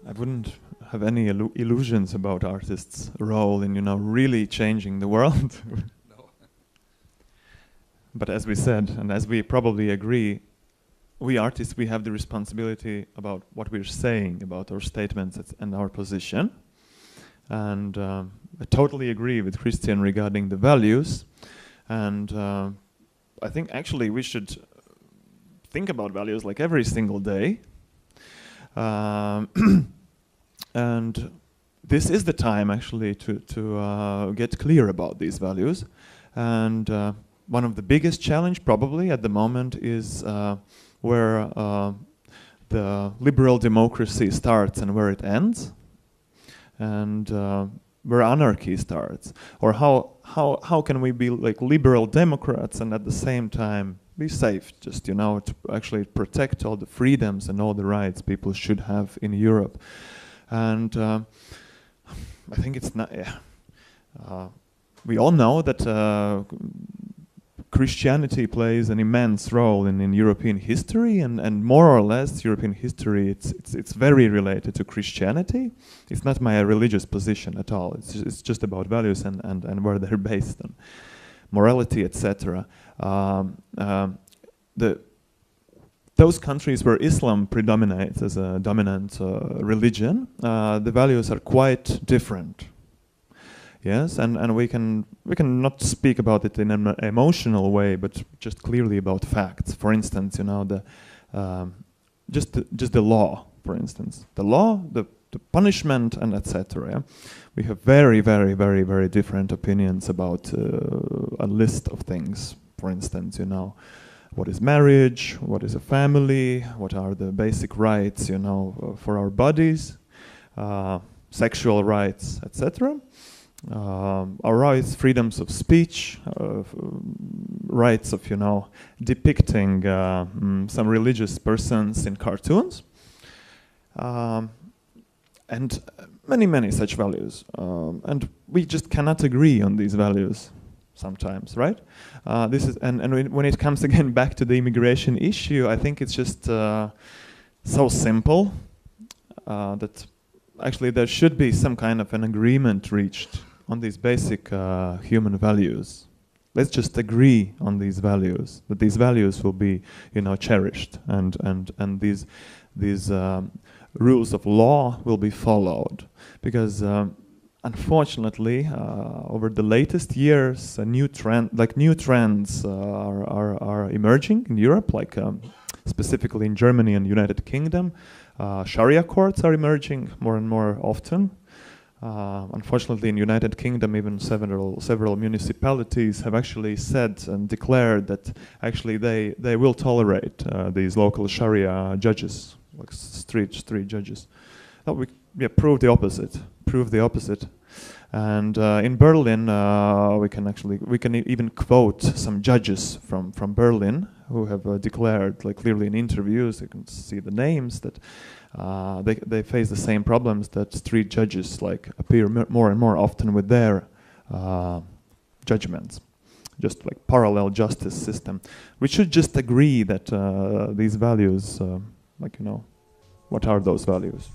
I wouldn't have any illusions about artists' role in, really changing the world. No. But as we said, and as we probably agree, we artists, we have the responsibility about what we're saying, about our statements and our position. And I totally agree with Christian regarding the values. And I think actually we should think about values like every single day. And this is the time actually to get clear about these values. And one of the biggest challenge probably at the moment is where the liberal democracy starts and where it ends, and where anarchy starts, or how can we be like liberal democrats and at the same time be safe, just to actually protect all the freedoms and all the rights people should have in Europe. And I think it's not. We all know that Christianity plays an immense role in European history, and more or less European history. It's very related to Christianity. It's not my religious position at all. It's just about values and where they're based on morality, etc. Those countries where Islam predominates as a dominant religion, the values are quite different. Yes, and we can not speak about it in an emotional way, but just clearly about facts. For instance, just the law. For instance, the law, the punishment, and etc. Yeah? We have very, very, very, very different opinions about a list of things. For instance, what is marriage? What is a family? What are the basic rights, for our bodies, sexual rights, etc. Our rights, freedoms of speech, rights of, depicting some religious persons in cartoons, and many, many such values. And we just cannot agree on these values sometimes, right? This is and when it comes again back to the immigration issue, I think it's just so simple that actually there should be some kind of an agreement reached on these basic human values. Let's just agree on these values, that these values will be, cherished, and these rules of law will be followed, because unfortunately, over the latest years, new trends are emerging in Europe, like specifically in Germany and United Kingdom. Sharia courts are emerging more and more often. Unfortunately, in United Kingdom, even several municipalities have actually said and declared that actually they will tolerate these local Sharia judges, like street judges. Prove the opposite. Prove the opposite. And in Berlin, we can even quote some judges from Berlin who have declared, like clearly in interviews, you can see the names, that they face the same problems that street judges like appear more and more often with their judgments, just like parallel justice system. We should just agree that these values, what are those values?